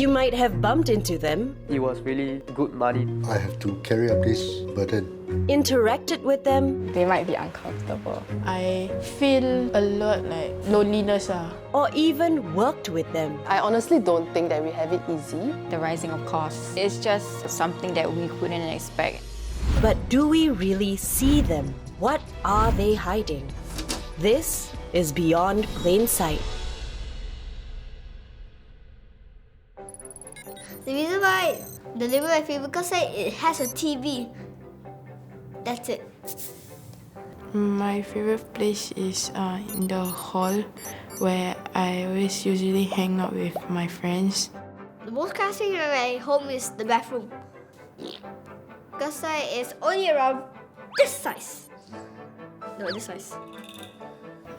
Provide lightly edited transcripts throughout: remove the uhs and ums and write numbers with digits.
You might have bumped into them, It was really good money. I have to carry up this burden. interacted with them, They might be uncomfortable. I feel a lot like loneliness. or even worked with them. I honestly don't think that we have it easy. The rising of costs is just something that we couldn't expect. But do we really see them? What are they hiding? This is Beyond Plain Sight. The reason why the living my favorite because it has a TV. That's it. My favorite place is in the hall where I always usually hang out with my friends. The most classic in my home is the bathroom. Because it's only around this size. No, this size.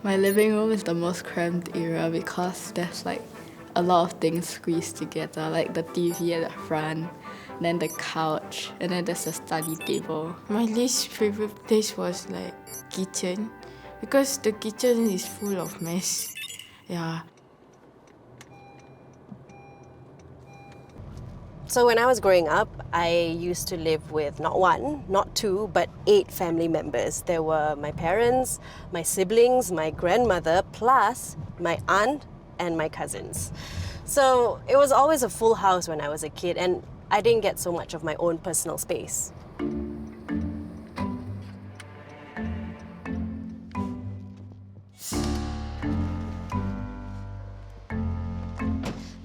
My living room is the most cramped area because there's like a lot of things squeezed together, like the TV at the front, then the couch, and then there's a study table. My least favorite place was like kitchen because the kitchen is full of mess. Yeah. So when I was growing up, I used to live with not one, not two, but 8 family members. There were my parents, my siblings, my grandmother, plus my aunt and my cousins. So it was always a full house when I was a kid, and I didn't get so much of my own personal space.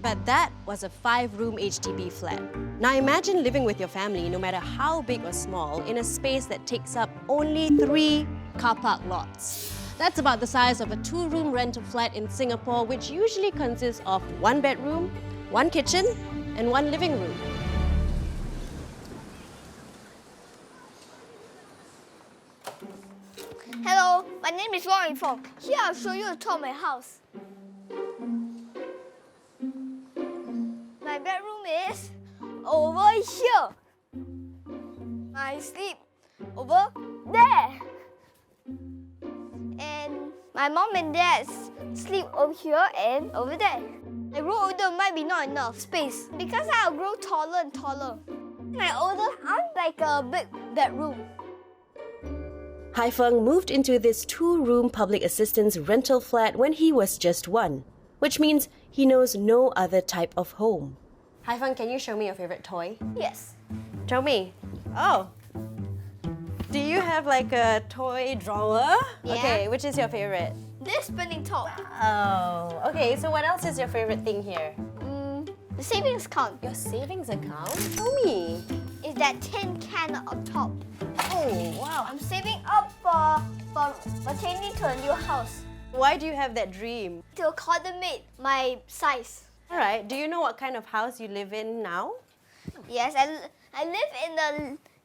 But that was a 5-room HDB flat. Now imagine living with your family, no matter how big or small, in a space that takes up only 3 car park lots. That's about the size of a 2-room rental flat in Singapore, which usually consists of 1 bedroom, 1 kitchen, and 1 living room. Hello, my name is Wang Fong. Here I'll show you a tour of my house. My bedroom is over here. I sleep over there. And my mom and dad sleep over here and over there. I grow older might be not enough space because I'll grow taller and taller. My older aunt like a big bedroom. Hai Feng moved into this 2-room public assistance rental flat when he was just 1, which means he knows no other type of home. Hai Feng, can you show me your favorite toy? Yes. Show me. Oh. Do you have like a toy drawer? Yeah. Okay, which is your favorite? This spinning top. Oh, okay. So what else is your favorite thing here? The savings account. Your savings account? Show me. Is that tin can on top. Oh, wow. I'm saving up for changing to a new house Why do you have that dream? to accommodate my size. All right. Do you know what kind of house you live in now? Yes, I live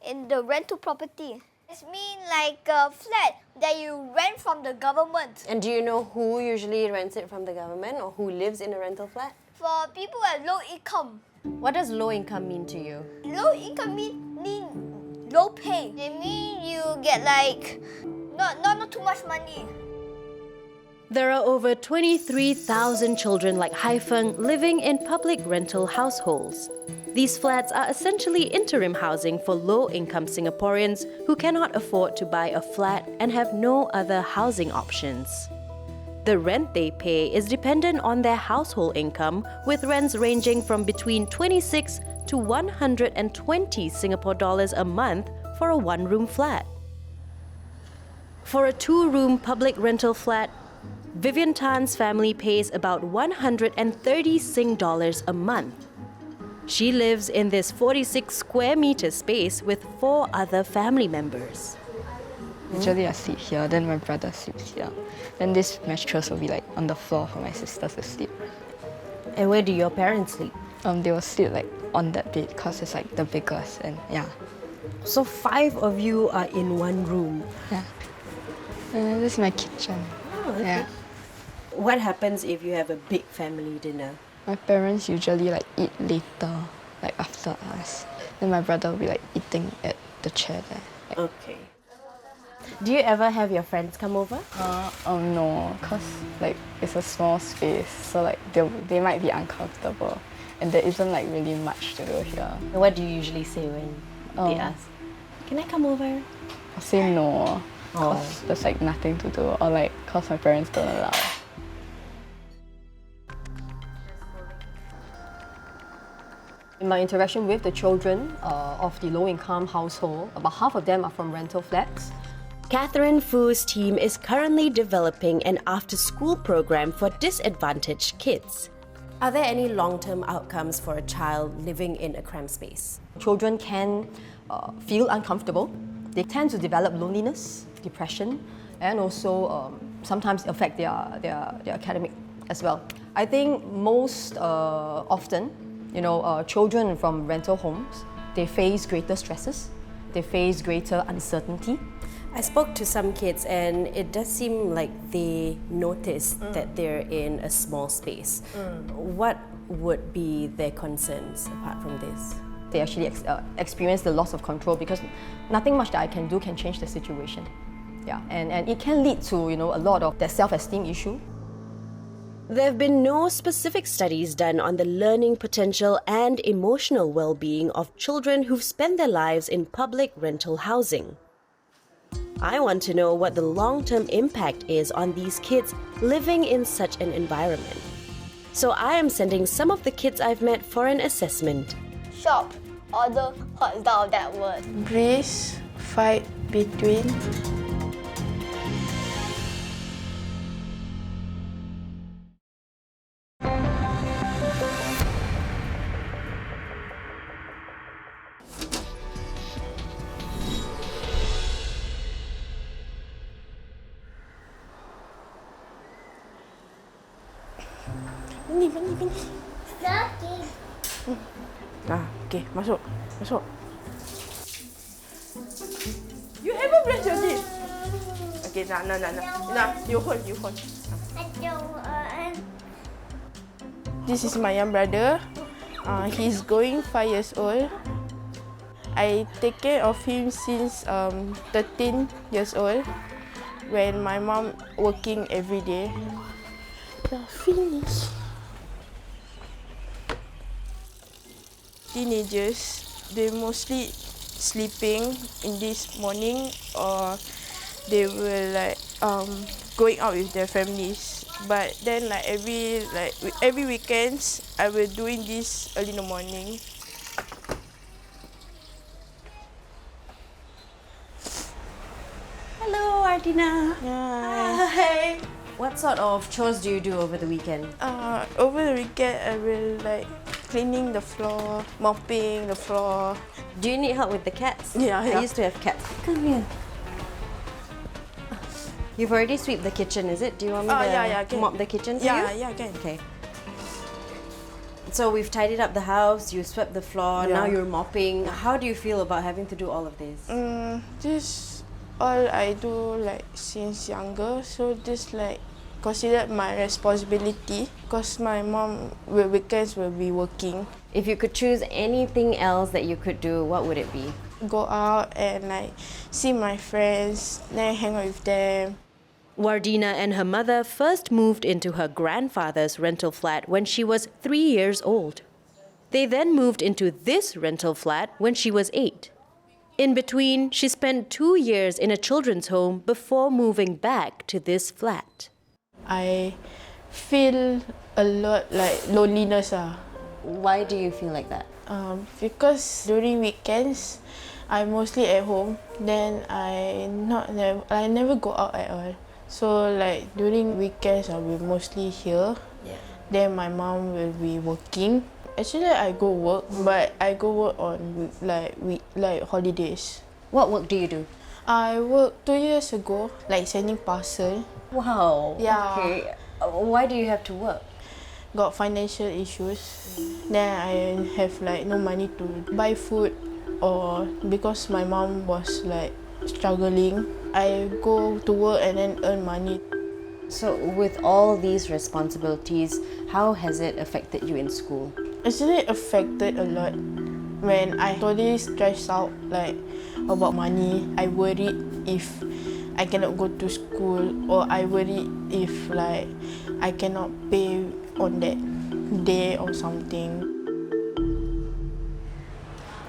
in the rental property. It's mean like a flat that you rent from the government. And do you know who usually rents it from the government or who lives in a rental flat? For people with low income. What does low income mean to you? Low income mean low pay. It mean you get like not too much money. There are over 23,000 children like Hai Feng living in public rental households. These flats are essentially interim housing for low-income Singaporeans who cannot afford to buy a flat and have no other housing options. The rent they pay is dependent on their household income, with rents ranging from between 26 to 120 Singapore dollars a month for a 1-room flat. For a 2-room public rental flat, Vivian Tan's family pays about 130 Sing dollars a month. She lives in this 46 square meter space with 4 other family members. Usually I sleep here, then my brother sleeps here. Then this mattress will be like on the floor for my sisters to sleep. And where do your parents sleep? They will sleep like on that bed because it's like the biggest and yeah. So 5 of you are in 1 room. Yeah. This is my kitchen. Oh, okay. Yeah. What happens if you have a big family dinner? My parents usually like eat later, like after us. Then my brother will be like eating at the chair there. Okay. Do you ever have your friends come over? No, cause like it's a small space, so like they might be uncomfortable. and there isn't like really much to do here. What do you usually say when they ask? Can I come over? I'll say no, cause there's like nothing to do, or like cause my parents don't allow. In my interaction with the children of the low-income household, about half of them are from rental flats. Catherine Fu's team is currently developing an after-school program for disadvantaged kids. Are there any long-term outcomes for a child living in a cramped space? Children can feel uncomfortable. They tend to develop loneliness, depression, and also sometimes affect their academic as well. I think most often, children from rental homes, they face greater stresses, they face greater uncertainty. I spoke to some kids and it does seem like they notice that they're in a small space. What would be their concerns apart from this? They actually experience the loss of control because nothing much that I can do can change the situation. Yeah, and it can lead to a lot of that self-esteem issue. There have been no specific studies done on the learning potential and emotional well-being of children who've spent their lives in public rental housing. I want to know what the long-term impact is on these kids living in such an environment. So I am sending some of the kids I've met for an assessment. Shop, order, hot down that word. Breeze, fight between. Bini. Okay, masuk. You haven't brushed your teeth. Okay, nah. You hold. This is my young brother. He's going 5 years old. I take care of him since 13 years old when my mom working every day. Finish. Teenagers, they mostly sleeping in this morning or they will going out with their families. But then every weekends I will doing this early in the morning. Hello, Ardina. Hi. What sort of chores do you do over the weekend? Over the weekend I will cleaning the floor, mopping the floor. Do you need help with the cats? Yeah. I used to have cats. Come here. You've already swept the kitchen, is it? Do you want me to mop the kitchen for you? Yeah, can. Okay. So we've tidied up the house, you swept the floor, now you're mopping. How do you feel about having to do all of this? This all I do since younger, so this considered my responsibility because my mom weekends will be working. If you could choose anything else that you could do, what would it be? Go out and see my friends, then hang out with them. Wardina and her mother first moved into her grandfather's rental flat when she was 3 years old. They then moved into this rental flat when she was 8. In between, she spent 2 years in a children's home before moving back to this flat. I feel a lot loneliness. Why do you feel like that? Because during weekends, I'm mostly at home. Then I never go out at all. So during weekends, I'll be mostly here. Yeah. Then my mom will be working. Actually, I go work, but I go work on holidays. What work do you do? I worked 2 years ago, sending parcel. Wow. Yeah. Okay. Why do you have to work? Got financial issues. Then I have no money to buy food, or because my mom was struggling, I go to work and then earn money. So with all these responsibilities, how has it affected you in school? Actually, affected a lot. When I totally stressed out about money, I worried if I cannot go to school, or I worried if I cannot pay on that day or something.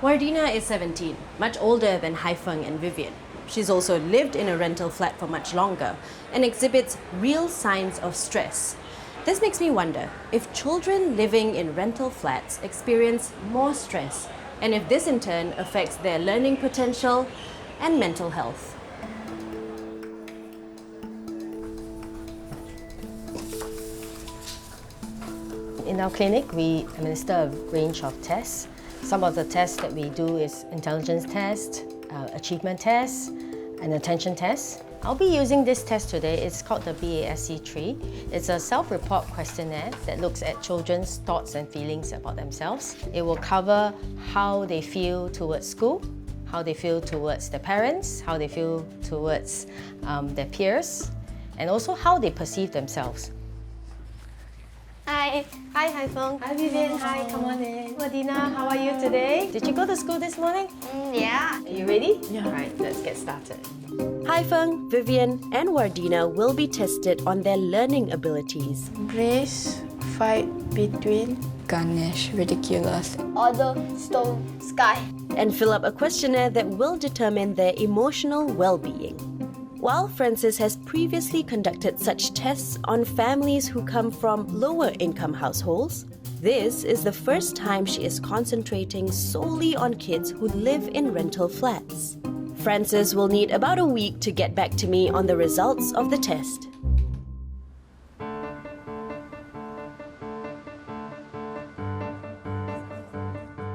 Wardina is 17, much older than Haifeng and Vivian. She's also lived in a rental flat for much longer and exhibits real signs of stress. This makes me wonder if children living in rental flats experience more stress, and if this in turn affects their learning potential and mental health. In our clinic, we administer a range of tests. Some of the tests that we do is intelligence test, achievement test, and attention test. I'll be using this test today. It's called the BASC3. It's a self-report questionnaire that looks at children's thoughts and feelings about themselves. It will cover how they feel towards school, how they feel towards their parents, how they feel towards their peers, and also how they perceive themselves. Hi. Hi, Haifeng. Hi, Vivian. Hi, come on in. Wardina, how are you today? Did you go to school this morning? Yeah. Are you ready? Yeah. All right, let's get started. Haifeng, Vivian, and Wardina will be tested on their learning abilities. Grace, fight between. Ganesh, ridiculous. Order, stone, sky. And fill up a questionnaire that will determine their emotional well-being. While Frances has previously conducted such tests on families who come from lower-income households, this is the first time she is concentrating solely on kids who live in rental flats. Frances will need about a week to get back to me on the results of the test.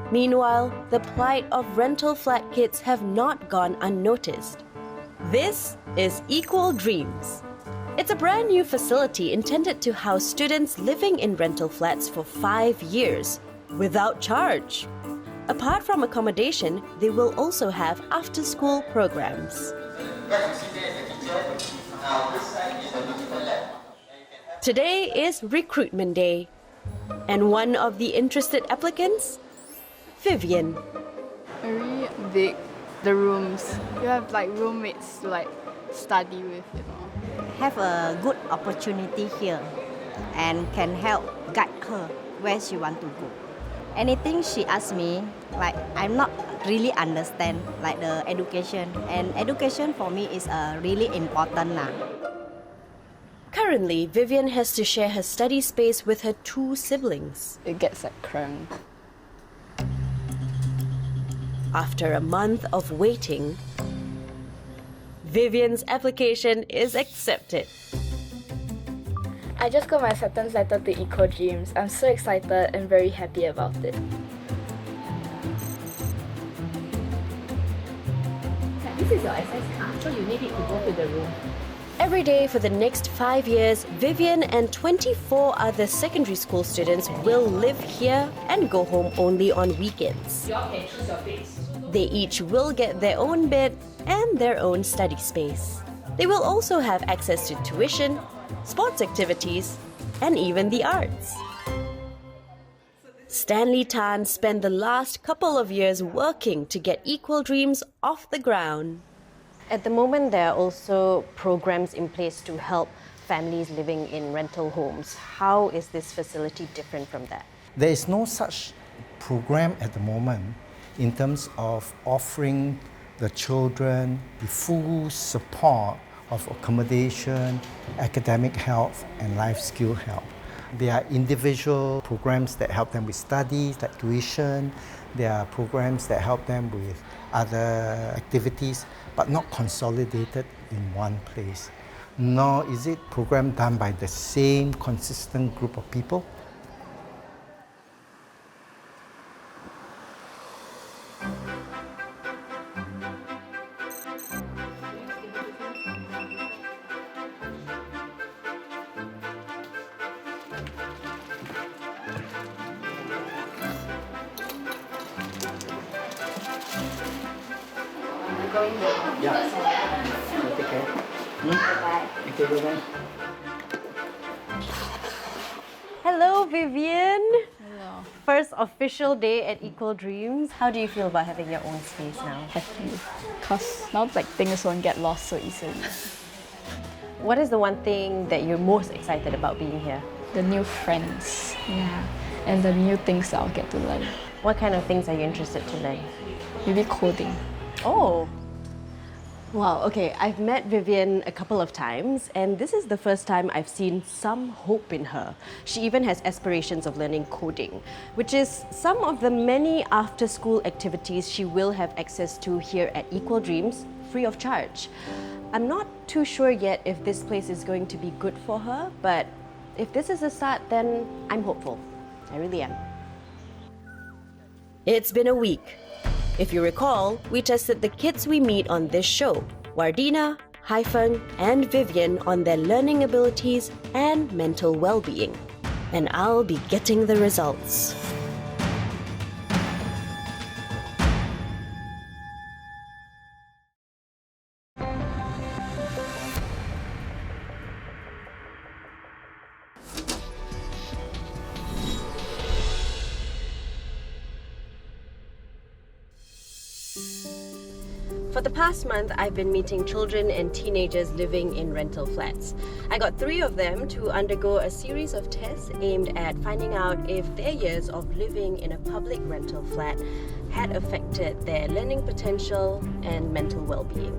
Meanwhile, the plight of rental flat kids have not gone unnoticed. This is Equal Dreams. It's a brand new facility intended to house students living in rental flats for 5 years, without charge. Apart from accommodation, they will also have after-school programs. Today is recruitment day, and one of the interested applicants, Vivian. Very big, the rooms. You have like roommates to like study with, you know. Have a good opportunity here and can help guide her where she want to go. Anything she asks me, like I'm not really understand like the education, and education for me is really important now. Currently, Vivian has to share her study space with her 2 siblings. It gets like cramped. After a month of waiting, Vivian's application is accepted. I just got my acceptance letter to Eco Dreams. I'm so excited and very happy about it. This is your access card, so you need it to go to the room. Every day for the next 5 years, Vivian and 24 other secondary school students will live here and go home only on weekends. They each will get their own bed and their own study space. They will also have access to tuition, sports activities, and even the arts. Stanley Tan spent the last couple of years working to get Equal Dreams off the ground. At the moment, there are also programs in place to help families living in rental homes. How is this facility different from that? There is no such program at the moment in terms of offering the children the full support of accommodation, academic help, and life skill help. There are individual programs that help them with studies, like tuition. There are programs that help them with other activities, but not consolidated in one place. Nor is it program done by the same consistent group of people. Yeah. Take care. Bye. Okay, bye-bye. Hello, Vivian. Hello. First official day at Equal Dreams. How do you feel about having your own space now? Happy. Because now like things won't get lost so easily. What is the one thing that you're most excited about being here? The new friends, yeah, and the new things that I'll get to learn. What kind of things are you interested to learn? Maybe coding. Oh. Wow, okay. I've met Vivian a couple of times, and this is the first time I've seen some hope in her. She even has aspirations of learning coding, which is some of the many after-school activities she will have access to here at Equal Dreams, free of charge. I'm not too sure yet if this place is going to be good for her, but if this is a start, then I'm hopeful. I really am. It's been a week. If you recall, we tested the kids we meet on this show, Wardina, Haifeng, and Vivian, on their learning abilities and mental well-being. And I'll be getting the results. For the past month, I've been meeting children and teenagers living in rental flats. I got 3 of them to undergo a series of tests aimed at finding out if their years of living in a public rental flat had affected their learning potential and mental well-being.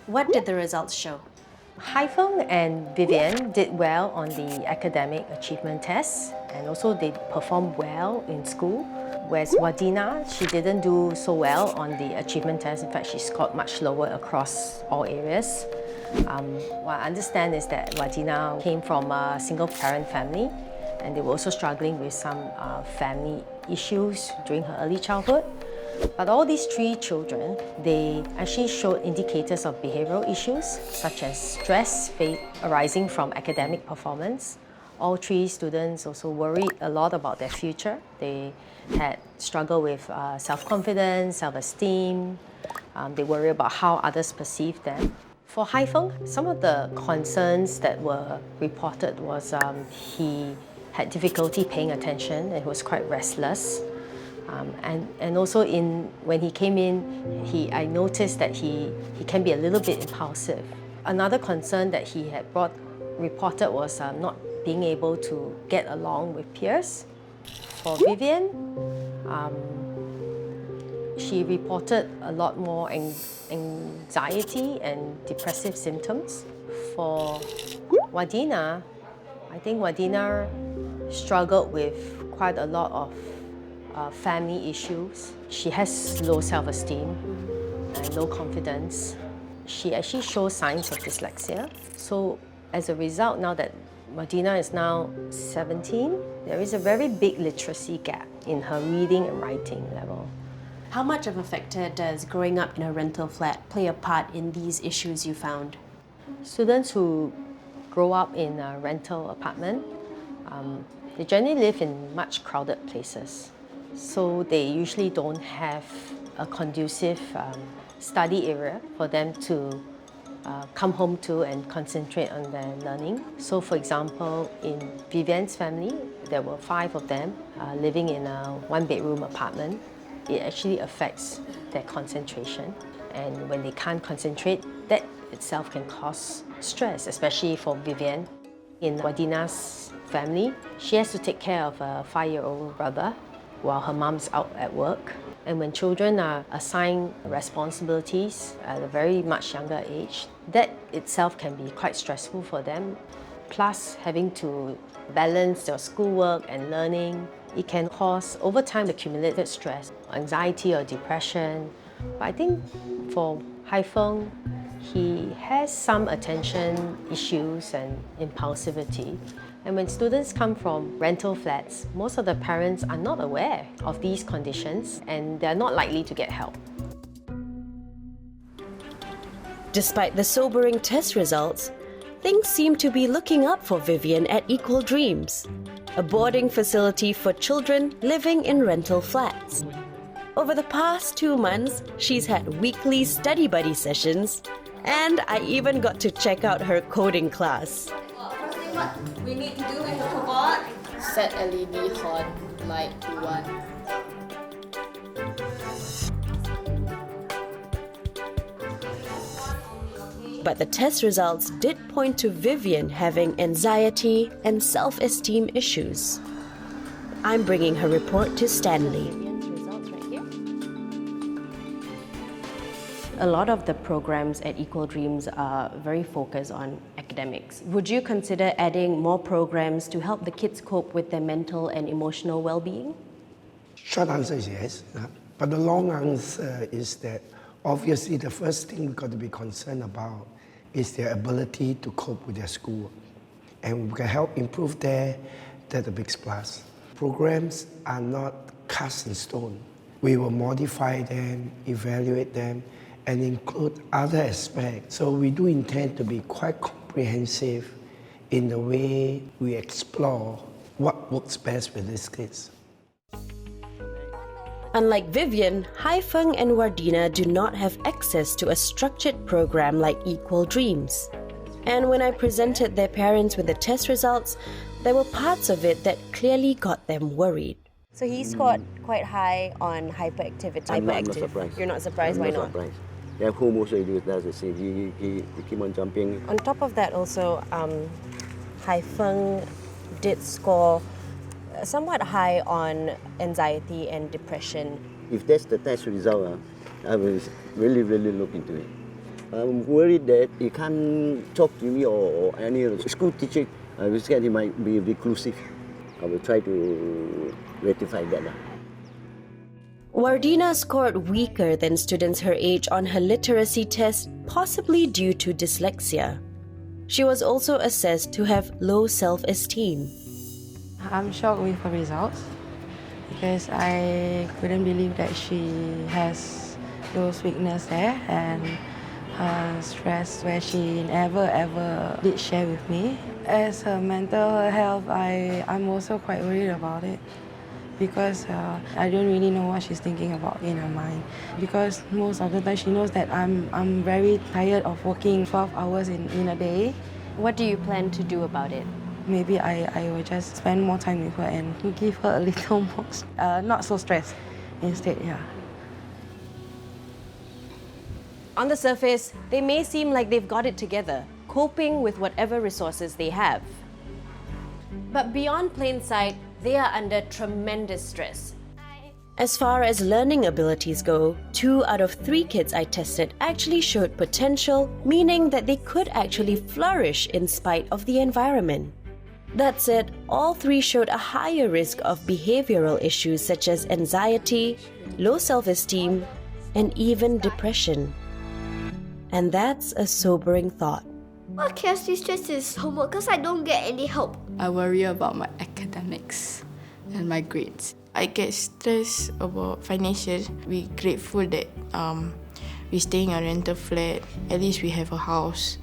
What did the results show? Haifeng and Vivian did well on the academic achievement tests, and also they performed well in school. Whereas Wardina, she didn't do so well on the achievement test. In fact, she scored much lower across all areas. What I understand is that Wardina came from a single-parent family, and they were also struggling with some family issues during her early childhood. But all these 3 children, they actually showed indicators of behavioral issues, such as stress arising from academic performance. All 3 students also worried a lot about their future. They had struggled with self-confidence, self-esteem. They worry about how others perceive them. For Haifeng, some of the concerns that were reported was he had difficulty paying attention and he was quite restless. And also when he came in, I noticed that he can be a little bit impulsive. Another concern that he had reported was not being able to get along with peers. For Vivian, she reported a lot more anxiety and depressive symptoms. For Wardina, I think Wardina struggled with quite a lot of family issues. She has low self-esteem and low confidence. She actually shows signs of dyslexia. So as a result, now that Wardina is now 17, there is a very big literacy gap in her reading and writing level. How much of a factor does growing up in a rental flat play a part in these issues you found? Students who grow up in a rental apartment, they generally live in much crowded places. So they usually don't have a conducive study area for them to come home to and concentrate on their learning. So for example, in Vivian's family, there were 5 of them living in a 1-bedroom apartment. It actually affects their concentration. And when they can't concentrate, that itself can cause stress, especially for Vivian. In Wardina's family, she has to take care of a 5-year-old brother while her mom's out at work. And when children are assigned responsibilities at a very much younger age, that itself can be quite stressful for them. Plus, having to balance their schoolwork and learning, it can cause, over time, accumulated stress, anxiety or depression. But I think for Haifeng, he has some attention issues and impulsivity. And when students come from rental flats, most of the parents are not aware of these conditions and they're not likely to get help. Despite the sobering test results, things seem to be looking up for Vivian at Equal Dreams, a boarding facility for children living in rental flats. Over the past 2 months, she's had weekly study buddy sessions, and I even got to check out her coding class. What we need to do with the robot? Set LED horn light to 1. But the test results did point to Vivian having anxiety and self-esteem issues. I'm bringing her report to Stanley. A lot of the programs at Equal Dreams are very focused on academics. Would you consider adding more programs to help the kids cope with their mental and emotional well-being? Short answer is yes. But the long answer is that obviously the first thing we've got to be concerned about is their ability to cope with their schoolwork. And we can help improve that's a big plus. Programs are not cast in stone. We will modify them, evaluate them, and include other aspects. So we do intend to be quite comprehensive in the way we explore what works best with these kids. Unlike Vivian, Haifeng and Wardina do not have access to a structured program like Equal Dreams. And when I presented their parents with the test results, there were parts of it that clearly got them worried. So he scored quite high on hyperactivity. I'm not surprised. You're not surprised? Why not? Surprised. Yeah, home also does the same. He keep on jumping. On top of that also, Haifeng did score somewhat high on anxiety and depression. If that's the test result, I will really look into it. I'm worried that he can't talk to me or any school teacher. I was scared he might be reclusive. I will try to rectify that. Wardina scored weaker than students her age on her literacy test, possibly due to dyslexia. She was also assessed to have low self-esteem. I'm shocked with her results because I couldn't believe that she has those weaknesses there and her stress where she never ever did share with me. As her mental health, I'm also quite worried about it because I don't really know what she's thinking about in her mind. Because most of the time she knows that I'm very tired of working 12 hours in a day. What do you plan to do about it? Maybe I will just spend more time with her and give her a little more, not so stressed instead, yeah. On the surface, they may seem like they've got it together, coping with whatever resources they have. But beyond plain sight, they are under tremendous stress. As far as learning abilities go, 2 out of 3 kids I tested actually showed potential, meaning that they could actually flourish in spite of the environment. That said, all 3 showed a higher risk of behavioral issues such as anxiety, low self-esteem, and even depression. And that's a sobering thought. What keeps me stressed is homework because I don't get any help. I worry about my academics and my grades. I get stressed about financial. We're grateful that we're staying in a rental flat. At least we have a house.